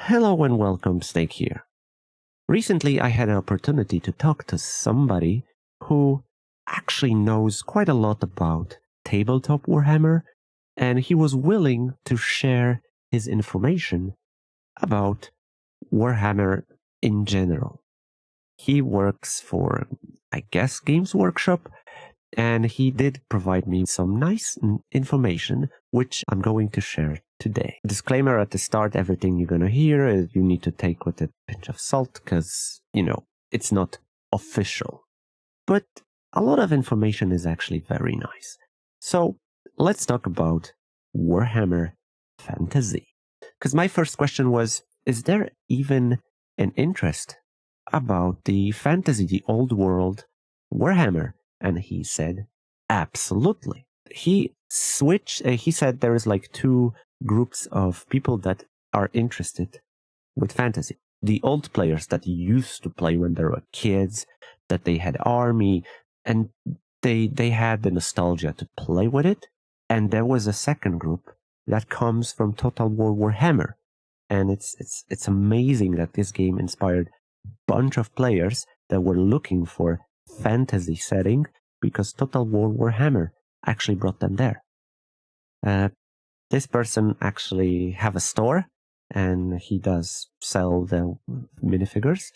Hello and welcome, Snake here. Recently, I had an opportunity to talk to somebody who actually knows quite a lot about Tabletop Warhammer, and he was willing to share his information about Warhammer in general. He works for, I guess, Games Workshop, and he did provide me some nice information, which I'm going to share today. Disclaimer at the start, everything you're going to hear, you need to take with a pinch of salt because, it's not official. But a lot of information is actually very nice. So let's talk about Warhammer Fantasy. Because my first question was, is there even an interest about the fantasy, the old world Warhammer? And he said, absolutely. He said there is like two groups of people that are interested with fantasy. The old players that used to play when they were kids, that they had army, and they had the nostalgia to play with it. And there was a second group that comes from Total War Warhammer. And it's amazing that this game inspired a bunch of players that were looking for fantasy setting because Total War Warhammer actually brought them there. This person actually have a store and he does sell the minifigures.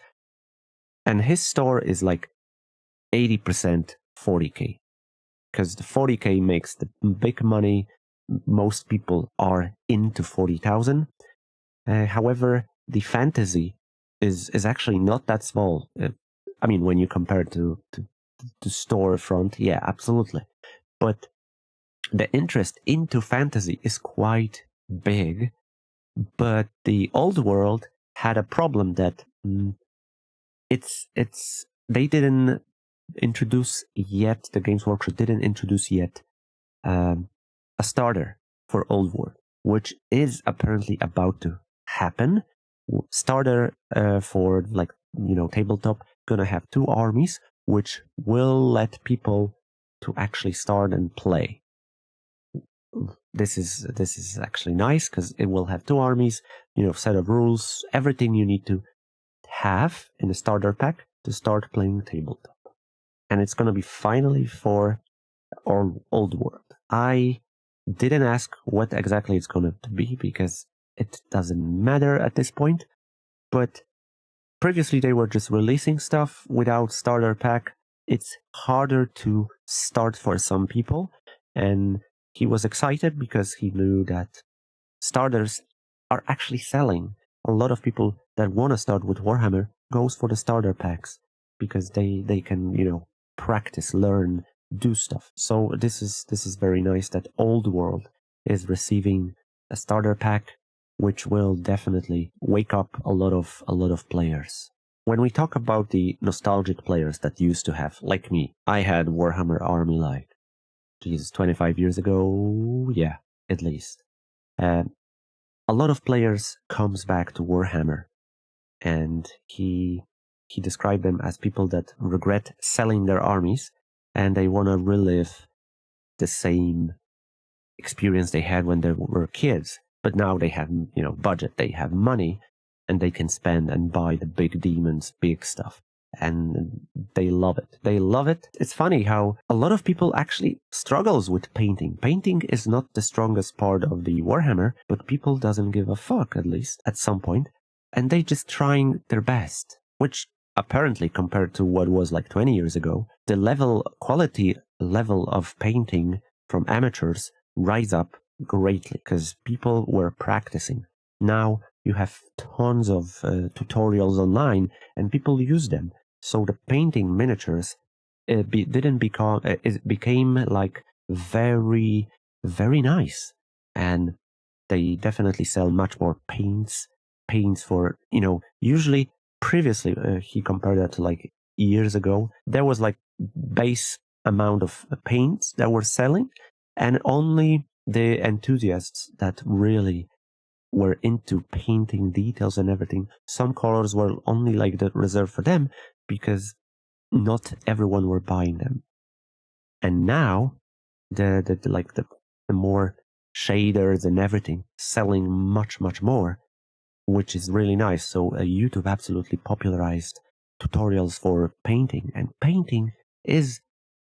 And his store is like 80% 40K because the 40K makes the big money. Most people are into 40,000. However, the fantasy is actually not that small. I mean, when you compare it to storefront, yeah, absolutely. But the interest into fantasy is quite big. But the old world had a problem that they didn't introduce yet. The Games Workshop didn't introduce yet a starter for old world, which is apparently about to happen. Starter for tabletop gonna have two armies, which will let people to actually start and play. This is actually nice because it will have two armies, set of rules, everything you need to have in a starter pack to start playing tabletop. And it's gonna be finally for old world. I didn't ask what exactly it's going to be because it doesn't matter at this point. But previously they were just releasing stuff without starter pack. It's harder to start for some people. And he was excited because he knew that starters are actually selling. A lot of people that want to start with Warhammer goes for the starter packs because they can, practice, learn, do stuff. So this is very nice that Old World is receiving a starter pack, which will definitely wake up a lot of players. When we talk about the nostalgic players that used to have, like me, I had Warhammer Army like, 25 years ago, yeah, at least. A lot of players comes back to Warhammer, and he described them as people that regret selling their armies and they want to relive the same experience they had when they were kids. But now they have, budget, they have money, and they can spend and buy the big demons, big stuff. And they love it. They love it. It's funny how a lot of people actually struggles with painting. Painting is not the strongest part of the Warhammer, but people doesn't give a fuck, at least at some point. And they just trying their best, which apparently compared to what was like 20 years ago, the quality level of painting from amateurs rise up greatly because people were practicing. Now you have tons of tutorials online and people use them. So the painting miniatures it became like very, very nice. And they definitely sell much more paints for, usually previously, he compared that to like years ago, there was like base amount of paints that were selling and only the enthusiasts that really were into painting details and everything. Some colors were only like the reserved for them because not everyone were buying them. And now the more shaders and everything selling much, much more, which is really nice. So YouTube absolutely popularized tutorials for painting, and painting is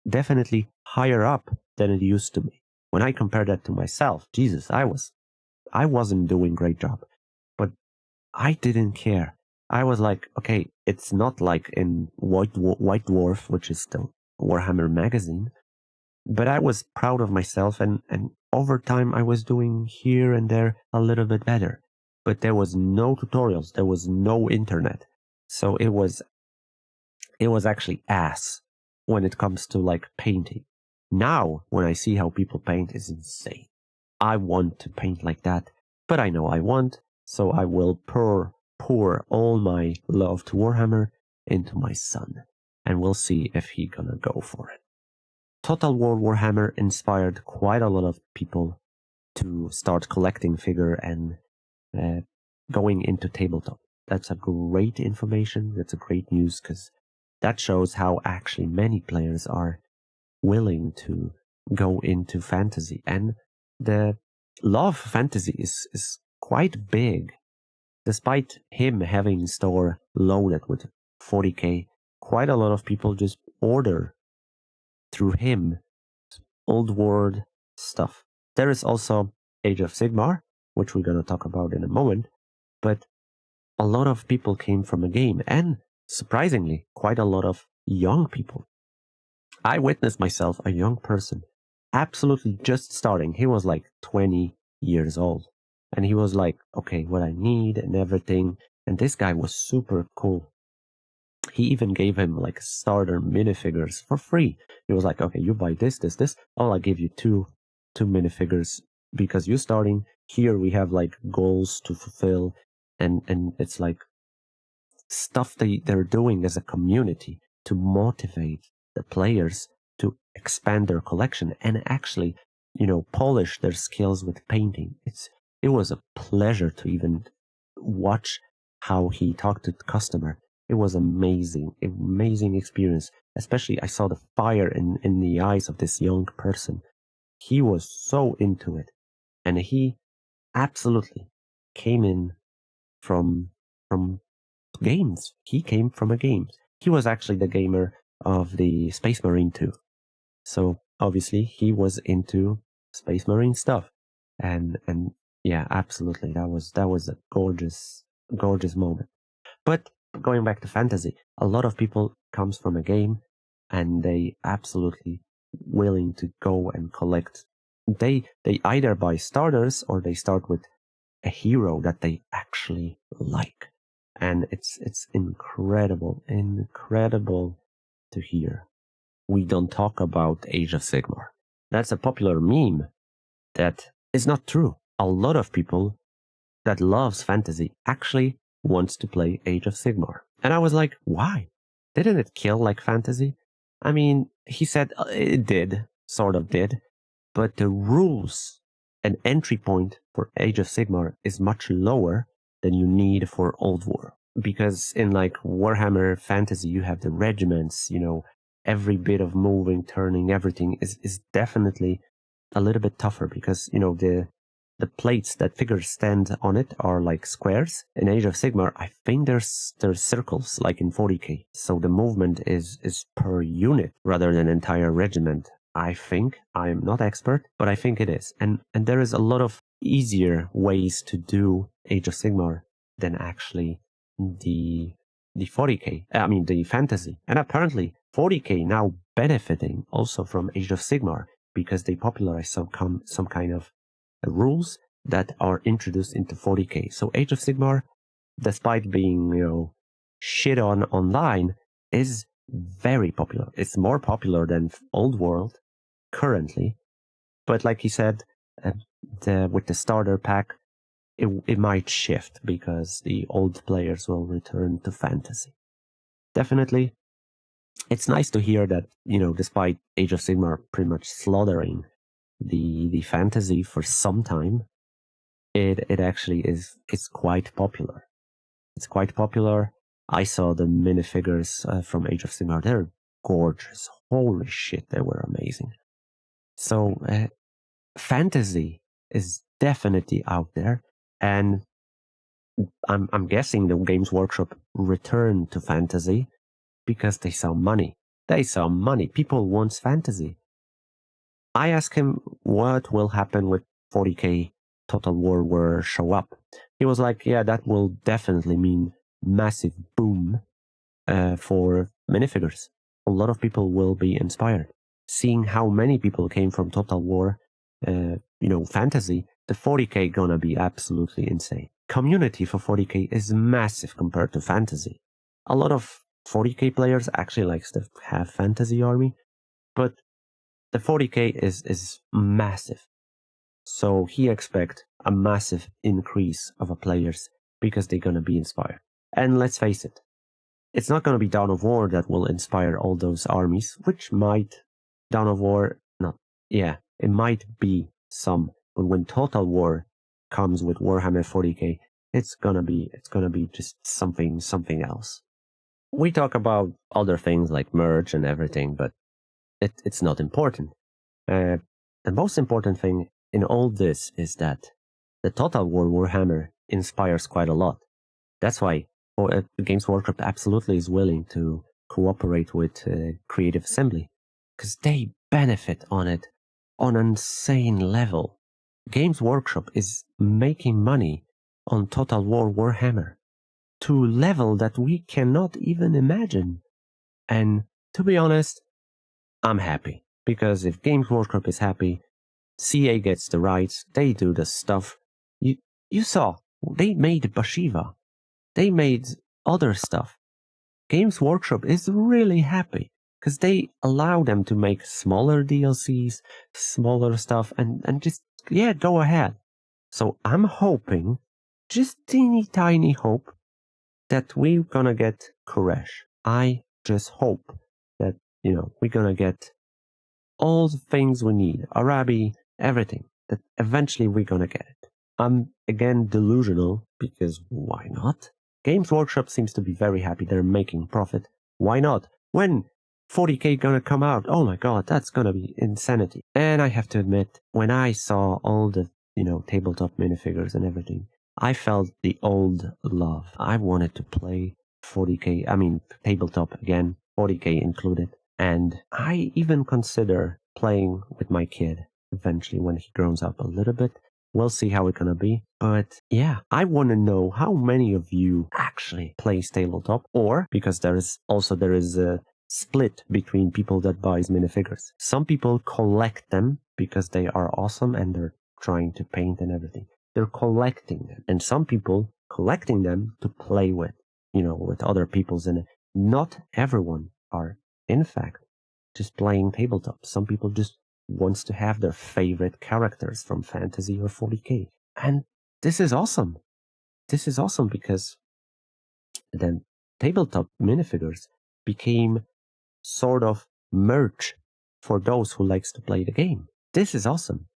definitely higher up than it used to be. When I compare that to myself, Jesus, I wasn't doing great job, but I didn't care. I was like, okay, it's not like in White Dwarf, which is the Warhammer magazine, but I was proud of myself, and over time I was doing here and there a little bit better. But there was no tutorials, there was no internet. So it was actually ass when it comes to like painting. Now, when I see how people paint, it's insane. I want to paint like that, but I know I want, so I will pour all my love to Warhammer into my son, and we'll see if he gonna go for it. Total War Warhammer inspired quite a lot of people to start collecting figure and uh, going into tabletop. That's a great information. That's a great news, because that shows how actually many players are willing to go into fantasy. And the love for fantasy is quite big. Despite him having store loaded with 40k, quite a lot of people just order through him old world stuff. There is also Age of Sigmar, which we're going to talk about in a moment, but a lot of people came from a game, and surprisingly, quite a lot of young people. I witnessed myself, a young person, absolutely just starting. He was like 20 years old, and he was like, okay, what I need and everything. And this guy was super cool. He even gave him like starter minifigures for free. He was like, okay, you buy this, this, this. I'll give you two minifigures because you're starting. Here we have like goals to fulfill, and it's like stuff they're doing as a community to motivate the players to expand their collection and actually, polish their skills with painting. It was a pleasure to even watch how he talked to the customer. It was amazing experience. Especially I saw the fire in the eyes of this young person. He was so into it, and he absolutely came in from from games. He came from a game. He was actually the gamer of the Space Marine 2. So obviously he was into Space Marine stuff. And yeah, absolutely. That was a gorgeous moment. But going back to fantasy, a lot of people comes from a game and they absolutely willing to go and collect. They either buy starters or they start with a hero that they actually like. And it's incredible to hear. We don't talk about Age of Sigmar. That's a popular meme that is not true. A lot of people that loves fantasy actually wants to play Age of Sigmar. And I was like, why? Didn't it kill like fantasy? I mean, he said it did, sort of did, but the rules and entry point for Age of Sigmar is much lower than you need for Old War. Because in like Warhammer Fantasy, you have the regiments, every bit of moving, turning, everything is definitely a little bit tougher because, the plates that figures stand on it are like squares. In Age of Sigmar, I think there's circles like in 40k. So the movement is per unit rather than entire regiment. I think. I'm not expert, but I think it is. And there is a lot of easier ways to do Age of Sigmar than actually the 40k. I mean the fantasy. And apparently 40k now benefiting also from Age of Sigmar because they popularize some kind of rules that are introduced into 40k. So Age of Sigmar, despite being, shit on online, is very popular. It's more popular than Old World currently. But like he said, with the starter pack, it might shift because the old players will return to fantasy. Definitely, it's nice to hear that, despite Age of Sigmar pretty much slaughtering the fantasy for some time, it actually it's quite popular. It's quite popular. I saw the minifigures from Age of Sigmar. They're gorgeous. Holy shit, they were amazing. So fantasy is definitely out there, and I'm guessing the Games Workshop returned to fantasy because they saw money. They saw money. People want fantasy. I asked him what will happen with 40k Total War show up. He was like, yeah, that will definitely mean massive boom for minifigures. A lot of people will be inspired. Seeing how many people came from Total War, fantasy, the 40k gonna be absolutely insane. Community for 40k is massive compared to fantasy. A lot of 40k players actually likes to have fantasy army, but the 40k is massive. So he expect a massive increase of players because they're gonna be inspired. And let's face it, it's not gonna be Dawn of War that will inspire all those armies, which might it might be some, but when Total War comes with Warhammer 40k, it's gonna be just something else. We talk about other things like merch and everything, but it's not important. The most important thing in all this is that the Total War Warhammer inspires quite a lot. That's why Games Workshop absolutely is willing to cooperate with Creative Assembly, because they benefit on it on an insane level. Games Workshop is making money on Total War Warhammer to a level that we cannot even imagine. And to be honest, I'm happy, because if Games Workshop is happy, CA gets the rights, they do the stuff. You saw, they made Bashiva. They made other stuff. Games Workshop is really happy because they allow them to make smaller DLCs, smaller stuff, and just, go ahead. So I'm hoping, just teeny tiny hope, that we're gonna get Koresh. I just hope that, we're gonna get all the things we need, Arabi, everything, that eventually we're gonna get it. I'm again delusional because why not? Games Workshop seems to be very happy they're making profit. Why not? When 40k gonna come out? Oh my god, that's gonna be insanity. And I have to admit, when I saw all the, tabletop minifigures and everything, I felt the old love. I wanted to play 40k, tabletop again, 40k included. And I even consider playing with my kid eventually when he grows up a little bit. We'll see how it's gonna be. But yeah, I want to know how many of you actually plays tabletop, or because there is a split between people that buys minifigures. Some people collect them because they are awesome and they're trying to paint and everything. They're collecting them. And some people collecting them to play with, with other people's in it. Not everyone are, in fact, just playing tabletop. Some people just wants to have their favorite characters from fantasy or 40k. And this is awesome. This is awesome because then tabletop minifigures became sort of merch for those who likes to play the game. This is awesome.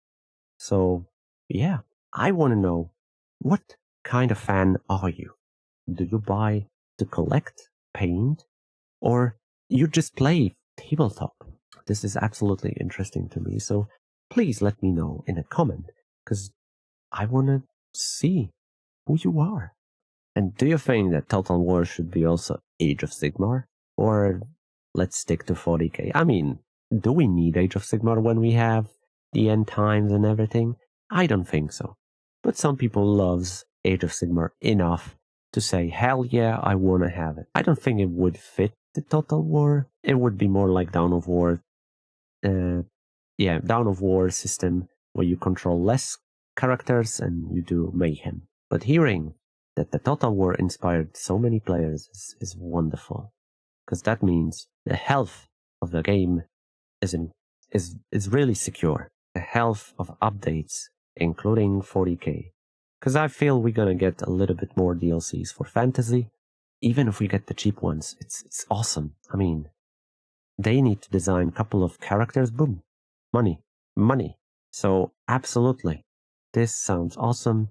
So yeah, I want to know, what kind of fan are you? Do you buy to collect, paint, or you just play tabletop? This is absolutely interesting to me. So please let me know in a comment, because I want to see who you are. And do you think that Total War should be also Age of Sigmar? Or let's stick to 40k? Do we need Age of Sigmar when we have the end times and everything? I don't think so. But some people loves Age of Sigmar enough to say, hell yeah, I want to have it. I don't think it would fit the Total War. It would be more like Dawn of War. Dawn of War system where you control less characters and you do mayhem. But hearing that the Total War inspired so many players is wonderful, because that means the health of the game is really secure. The health of updates, including 40k, because I feel we're gonna get a little bit more DLCs for fantasy. Even if we get the cheap ones, it's awesome. They need to design a couple of characters. Boom, money. So absolutely, this sounds awesome.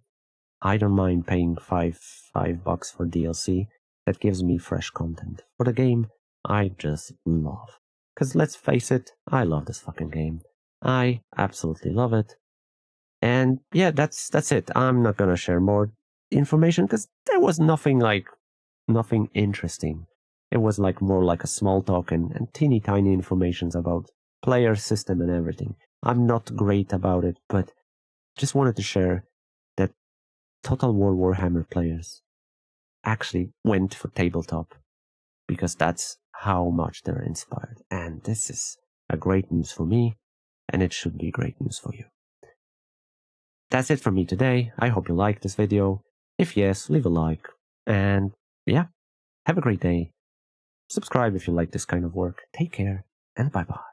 I don't mind paying $5 for DLC. That gives me fresh content for the game I just love. Because let's face it, I love this fucking game. I absolutely love it. And yeah, that's it. I'm not gonna share more information because there was nothing interesting. It was more like a small talk and teeny tiny informations about player system and everything. I'm not great about it, but just wanted to share that Total War Warhammer players actually went for tabletop because that's how much they're inspired. And this is a great news for me, and it should be great news for you. That's it from me today. I hope you liked this video. If yes, leave a like. And yeah, have a great day. Subscribe if you like this kind of work. Take care, and bye-bye.